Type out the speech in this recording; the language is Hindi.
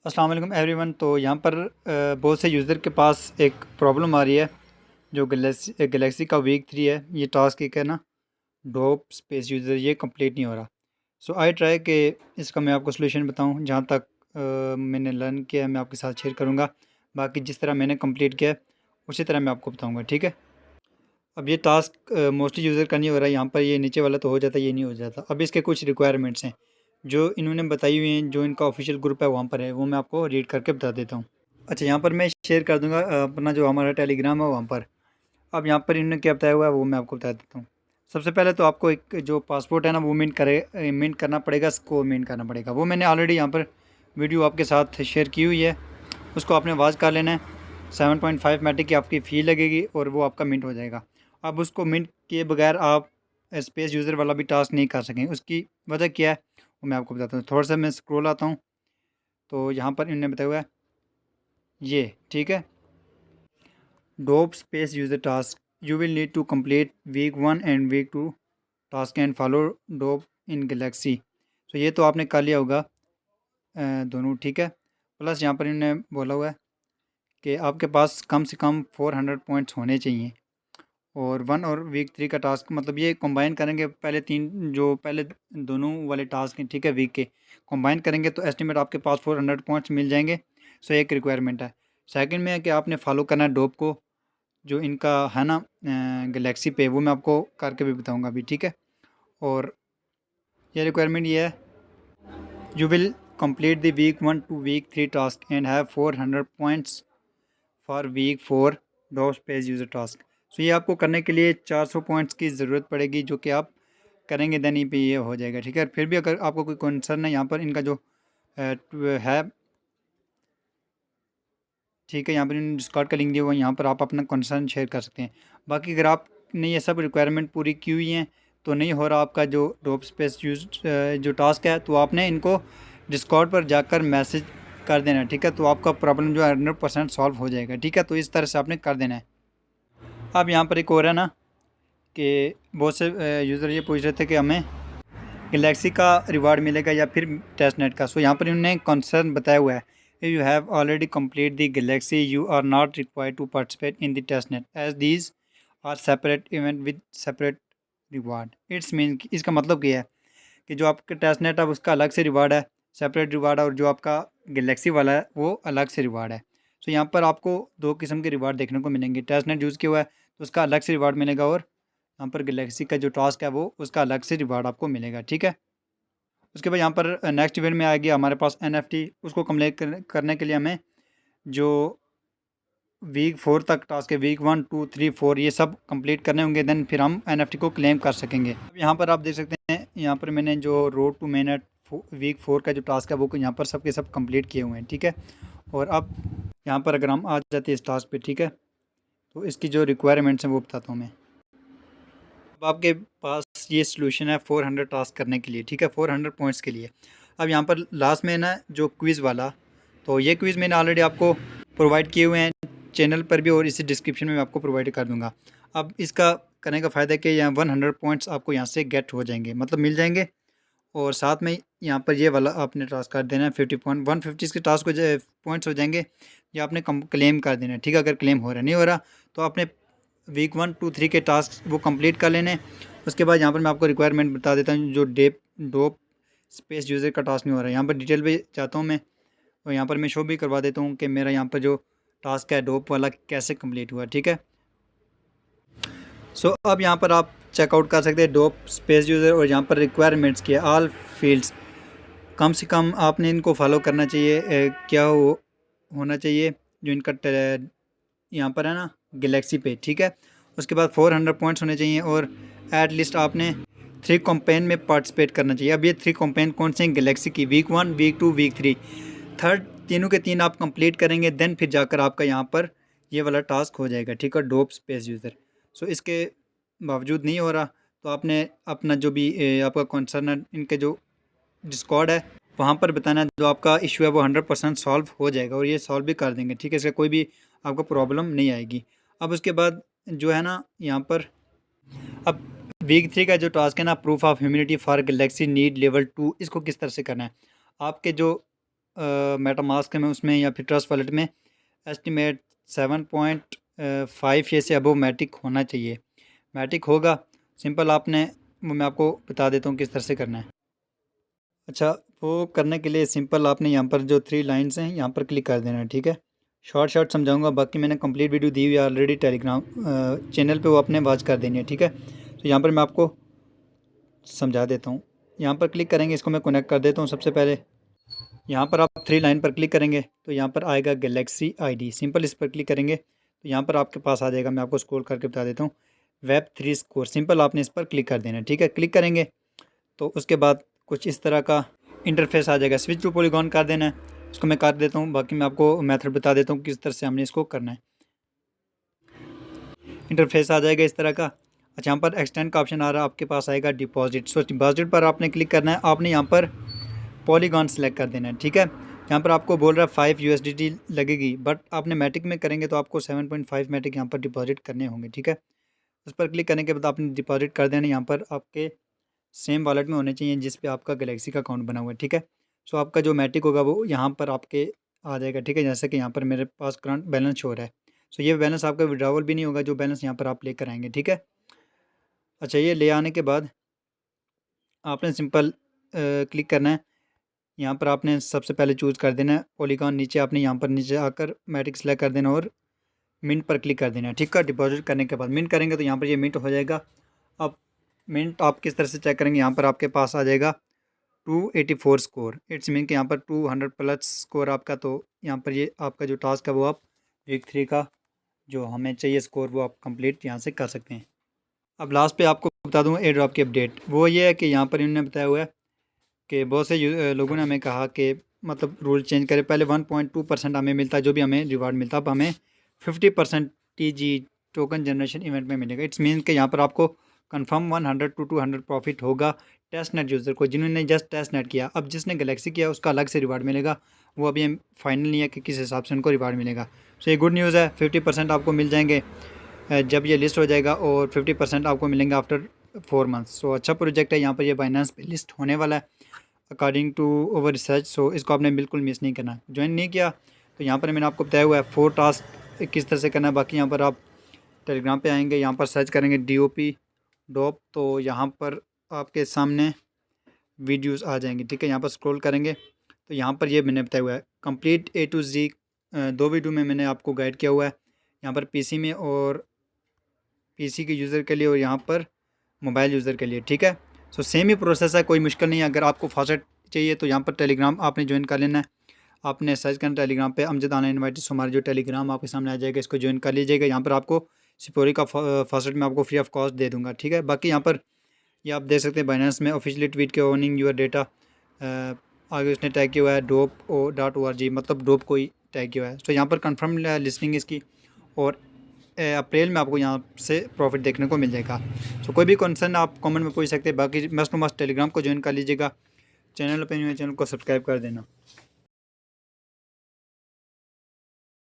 अस्सलाम वालेकुम एवरीवन। तो यहाँ पर बहुत से यूज़र के पास एक प्रॉब्लम आ रही है। जो गलेक्सी का वीक 3 है, ये टास्क एक है ना, ड्रॉप स्पेस यूज़र, ये कंप्लीट नहीं हो रहा। सो आई ट्राई कि इसका मैं आपको सोल्यूशन बताऊँ। जहाँ तक मैंने लर्न किया है मैं आपके साथ शेयर करूँगा। बाकी जिस तरह मैंने कंप्लीट किया है उसी तरह मैं आपको बताऊँगा, ठीक है। अब ये टास्क मोस्टली यूज़र का नहीं हो रहा है। यहाँ पर ये नीचे वाला तो हो जाता है, ये नहीं हो जाता। अब इसके कुछ रिक्वायरमेंट्स हैं जो इन्होंने बताई हुई हैं, जो इनका ऑफिशियल ग्रुप है वहाँ पर है, वो मैं आपको रीड करके बता देता हूँ। अच्छा, यहाँ पर मैं शेयर कर दूँगा अपना जो हमारा टेलीग्राम है वहाँ पर। अब यहाँ पर इन्होंने क्या बताया हुआ है वो मैं आपको बता देता हूँ। सबसे पहले तो आपको एक जो पासपोर्ट है ना वो मिंट करना पड़ेगा, स्कोर मिंट करना पड़ेगा। वो मैंने ऑलरेडी यहाँ पर वीडियो आपके साथ शेयर की हुई है, उसको आपने वॉच कर लेना है। 7.5 मैटिक की आपकी फ़ी लगेगी और वो आपका मिंट हो जाएगा। अब उसको मिंट किए बगैर आप स्पेस यूज़र वाला भी टास्क नहीं कर सकें। उसकी वजह क्या है वो मैं आपको बताता हूँ। थोड़ा सा मैं स्क्रॉल आता हूँ तो यहाँ पर इन्होंने बताया हुआ है ये, ठीक है। Dope space user task, you will need to complete week 1 and week 2 task and follow dope in galaxy. तो ये तो आपने कर लिया होगा दोनों, ठीक है। प्लस यहाँ पर इन्होंने बोला हुआ है कि आपके पास कम से कम 400 पॉइंट्स होने चाहिए। और 1 और वीक 3 का टास्क, मतलब ये कंबाइन करेंगे पहले तीन, जो पहले दोनों वाले टास्क हैं, ठीक है, वीक के कंबाइन करेंगे तो एस्टिमेट आपके पास 400 पॉइंट्स मिल जाएंगे। सो एक रिक्वायरमेंट है। सेकंड में है कि आपने फॉलो करना है डोप को, जो इनका है ना गलेक्सी पे, वो मैं आपको करके भी बताऊंगा अभी, ठीक है। और ये रिक्वायरमेंट ये है, you will complete the week 1 to week 3 task and have 400 points for week 4 डॉप स्पेस यूज़र टास्क। सो ये आपको करने के लिए 400 पॉइंट्स की ज़रूरत पड़ेगी, जो कि आप करेंगे देन ही पे ये हो जाएगा, ठीक है। फिर भी अगर आपको कोई कंसर्न है, यहाँ पर इनका जो है, ठीक है, यहाँ पर इन्होंने डिस्कॉर्ड का लिंक दिया हुआ है, यहाँ पर आप अपना कंसर्न शेयर कर सकते हैं। बाकी अगर आपने ये सब रिक्वायरमेंट पूरी की हुई हैं तो नहीं हो रहा आपका जो ड्रॉप स्पेस यूज जो टास्क है, तो आपने इनको डिस्कॉर्ड पर जाकर मैसेज कर देना है, ठीक है। तो आपका प्रॉब्लम जो है 100% सॉल्व हो जाएगा, ठीक है। तो इस तरह से आपने कर देना है। अब यहाँ पर एक और है ना कि बहुत से यूज़र ये पूछ रहे थे कि हमें गलेक्सी का रिवार्ड मिलेगा या फिर टेस्ट नेट का। सो यहाँ पर इन्होंने कंसर्न बताया हुआ है, you have already complete the galaxy you are not required to participate in the test net as these are separate event with separate reward. It's mean, इसका मतलब क्या है कि जो आपका टेस्ट नेट है उसका अलग से रिवार्ड है, सेपरेट रिवार्ड है, और जो आपका गलेक्सी वाला है वो अलग से रिवार्ड है। सो यहाँ पर आपको दो किस्म के रिवार्ड देखने को मिलेंगे। टेस्ट नेट यूज़ किया हुआ है तो उसका अलग से रिवार्ड मिलेगा, और यहाँ पर गलेक्सी का जो टास्क है वो उसका अलग से रिवार्ड आपको मिलेगा, ठीक है। उसके बाद यहाँ पर नेक्स्ट इवेंट में आ गया हमारे पास NFT। उसको कम्प्लीट करने के लिए हमें जो वीक 4 तक टास्क है, वीक 1 2 3 4 ये सब कंप्लीट करने होंगे, देन फिर हम NFT को क्लेम कर सकेंगे। अब यहाँ पर आप देख सकते हैं, यहाँ पर मैंने जो रोड टू मेन वीक 4 का जो टास्क है वो यहाँ पर सब के सब कंप्लीट किए हुए हैं, ठीक है। और अब यहाँ पर अगर हम आ जाते हैं इस टास्क पे, ठीक है, तो इसकी जो रिक्वायरमेंट्स हैं वो बताता हूँ मैं। अब आपके पास ये सोल्यूशन है 400 टास्क करने के लिए, ठीक है, 400 पॉइंट्स के लिए। अब यहाँ पर लास्ट में ना जो क्विज़ वाला, तो ये क्विज़ मैंने ऑलरेडी आपको प्रोवाइड किए हुए हैं चैनल पर भी, और इसी डिस्क्रिप्शन में मैं आपको प्रोवाइड कर दूंगा। अब इसका करने का फ़ायदा है कि यहाँ 100 पॉइंट्स आपको यहाँ से गेट हो जाएंगे, मतलब मिल जाएंगे। और साथ में यहाँ पर ये वाला आपने टास्क कर देना है 50 पॉइंट, 150 इसके टास्क हो जाए, पॉइंट्स हो जाएंगे। ये आपने क्लेम कर देना है, ठीक है। अगर क्लेम हो रहा नहीं हो रहा तो आपने वीक 1 2 3 के टास्क वो कंप्लीट कर लेने। उसके बाद यहाँ पर मैं आपको रिक्वायरमेंट बता देता हूँ। जो डोप स्पेस यूज़र का टास्क नहीं हो रहा है, यहाँ पर डिटेल पे जाता हूँ मैं, और यहाँ पर मैं शो भी करवा देता हूँ कि मेरा यहाँ पर जो टास्क है डोप वाला कैसे कंप्लीट हुआ, ठीक है। सो अब यहाँ पर आप चेकआउट कर सकते हैं डोप स्पेस यूज़र, और यहाँ पर रिक्वायरमेंट्स की ऑल फील्ड्स कम से कम आपने इनको फॉलो करना चाहिए। क्या होना चाहिए जो इनका यहाँ पर है ना गलेक्सी पे, ठीक है। उसके बाद 400 पॉइंट्स होने चाहिए, और एट लिस्ट आपने 3 कंपेन में पार्टिसिपेट करना चाहिए। अब ये 3 कंपेन कौन से हैं गलेक्सी की? वीक 1 वीक 2 वीक 3 थर्ड, तीनों के तीन आप कंप्लीट करेंगे, देन फिर जाकर आपका यहाँ पर ये वाला टास्क हो जाएगा, ठीक है, डोप स्पेस यूज़र। सो इसके बावजूद नहीं हो रहा तो आपने अपना जो भी आपका कंसर्न है, इनके जो डिस्कॉर्ड है वहाँ पर बताना है। जो आपका इशू है वो 100% सॉल्व हो जाएगा, और ये सॉल्व भी कर देंगे, ठीक है। इसका कोई भी आपको प्रॉब्लम नहीं आएगी। अब उसके बाद जो है ना यहाँ पर, अब वीक 3 का जो टास्क है ना, proof of humility for Galaxy need level 2, इसको किस तरह से करना है। आपके जो मेटामास्क में उसमें या फिर ट्रस्ट वॉलेट में एस्टिमेट 7.5 से अबव मैटिक होना चाहिए। मैटिक होगा सिंपल आपने, वो मैं आपको बता देता हूँ किस तरह से करना है। अच्छा, वो करने के लिए सिंपल आपने यहाँ पर जो 3 लाइन्स हैं यहाँ पर क्लिक कर देना है, ठीक है। शॉर्ट समझाऊंगा, बाकी मैंने कंप्लीट वीडियो दी हुई है ऑलरेडी टेलीग्राम चैनल पे, वो आपने वॉच कर देनी है, ठीक है। तो यहाँ पर मैं आपको समझा देता हूँ। यहाँ पर क्लिक करेंगे, इसको मैं कनेक्ट कर देता हूँ। सबसे पहले यहाँ पर आप 3 लाइन पर क्लिक करेंगे तो यहाँ पर आएगा गैलेक्सी आईडी, सिंपल इस पर क्लिक करेंगे तो यहाँ पर आपके पास आ जाएगा। मैं आपको स्क्रॉल करके बता देता हूँ, Web3 स्कोर, सिंपल आपने इस पर क्लिक कर देना है, ठीक है। क्लिक करेंगे तो उसके बाद कुछ इस तरह का इंटरफेस आ जाएगा। स्विच टू पॉलीगॉन कर देना है, इसको मैं कर देता हूँ। बाकी मैं आपको मेथड बता देता हूँ किस तरह से हमने इसको करना है। इंटरफेस आ जाएगा इस तरह का। अच्छा, यहाँ पर एक्सटेंड का ऑप्शन आ रहा है, आपके पास आएगा डिपॉजिट। सो डिपॉजिट पर आपने क्लिक करना है, आपने यहाँ पर पॉलीगॉन सेलेक्ट कर देना है, ठीक है। यहाँ पर आपको बोल रहा है 5 USDT लगेगी, बट आपने मैटिक में करेंगे तो आपको 7.5 मैटिक यहाँ पर डिपॉजिट करने होंगे, ठीक है। उस पर क्लिक करने के बाद आपने डिपॉजिट कर देना। यहाँ पर आपके सेम वॉलेट में होने चाहिए जिस पे आपका गैलेक्सी का अकाउंट बना हुआ है, ठीक है। सो आपका जो मैटिक होगा वो यहाँ पर आपके आ जाएगा, ठीक है। जैसे कि यहाँ पर मेरे पास करंट बैलेंस शो रहा है, सो ये बैलेंस आपका विड्रॉवल भी नहीं होगा, जो बैलेंस यहाँ पर आप लेकर आएंगे, ठीक है। अच्छा, ये ले आने के बाद आपने सिंपल क्लिक करना है। यहाँ पर आपने सबसे पहले चूज़ कर देना है पॉलीगॉन। नीचे आपने यहाँ पर नीचे आकर मैटिक सेलेक्ट कर देना और मिंट पर क्लिक कर देना है, ठीक है। डिपॉजिट करने के बाद मिंट करेंगे तो यहाँ पर ये मिंट हो जाएगा। अब मिंट आप किस तरह से चेक करेंगे, यहाँ पर आपके पास आ जाएगा 284 स्कोर। इट्स मीन कि यहाँ पर 200 प्लस स्कोर आपका। तो यहाँ पर ये आपका जो टास्क है वो आप वीक 3 का जो हमें चाहिए स्कोर वो आप कंप्लीट यहाँ से कर सकते हैं। अब लास्ट पे आपको बता दूँ एयर ड्रॉप की अपडेट, वो ये है कि यहाँ पर इन्होंने बताया हुआ है कि बहुत से लोगों ने हमें कहा कि मतलब रूल चेंज करें। पहले 1.2% हमें मिलता है जो भी हमें रिवार्ड मिलता है, अब हमें 50% TG टोकन जनरेशन इवेंट में मिलेगा। इट्स मीन कि यहाँ पर आपको कंफर्म 100 to 200 प्रॉफिट होगा टेस्ट नेट यूज़र को, जिन्होंने जस्ट टेस्ट नेट किया। अब जिसने गैलेक्सी किया उसका अलग से रिवार्ड मिलेगा, वो अभी फाइनल नहीं है कि किस हिसाब से उनको रिवार्ड मिलेगा। सो ये गुड न्यूज़ है, 50% आपको मिल जाएंगे जब ये लिस्ट हो जाएगा, और 50% आपको मिलेंगे आफ्टर 4 मंथ्स। सो अच्छा प्रोजेक्ट है। यहाँ पर ये बाइनेंस पे लिस्ट होने वाला है अकॉर्डिंग टू ओवर रिसर्च। सो इसको आपने बिल्कुल मिस नहीं करना। ज्वाइन नहीं किया तो यहाँ पर मैंने आपको बताया हुआ है 4 टास्क किस तरह से करना है। बाकी यहाँ पर आप टेलीग्राम पे आएंगे, यहाँ पर सर्च करेंगे DOP डॉप, तो यहाँ पर आपके सामने वीडियोस आ जाएंगे, ठीक है। यहाँ पर स्क्रॉल करेंगे तो यहाँ पर ये मैंने बताया हुआ है complete A to Z। 2 video में मैंने आपको गाइड किया हुआ है, यहाँ पर PC में और PC के यूज़र के लिए और यहाँ पर मोबाइल यूज़र के लिए, ठीक है। सो सेम ही प्रोसेस है, कोई मुश्किल नहीं है। अगर आपको फास्ट चाहिए तो यहाँ पर टेलीग्राम आपने ज्वाइन कर लेना है। आपने सर्च करना टेलीग्राम पे अमजद ऑनलाइन इनवाइटिस, हमारा जो टेलीग्राम आपके सामने आ जाएगा, इसको ज्वाइन कर लीजिएगा। यहाँ पर आपको सिपोरी का फास्ट में आपको फ्री ऑफ कॉस्ट दे दूँगा, ठीक है। बाकी यहाँ पर ये आप देख सकते हैं बाइनेंस में ऑफिशियली ट्वीट के ओनिंग यूर डेटा, आगे उसने टैग किया हुआ है dope.org, मतलब डोप को ही टैग किया हुआ है। तो यहाँ पर कन्फर्म लिस्टिंग इसकी, और अप्रैल में आपको यहाँ से प्रॉफिट देखने को मिल जाएगा। सो कोई भी कंसर्न आप कमेंट में पूछ सकते हैं। बाकी मस्ट टू मस्ट टेलीग्राम को ज्वाइन कर लीजिएगा। चैनल पर नहीं है, चैनल को सब्सक्राइब कर देना।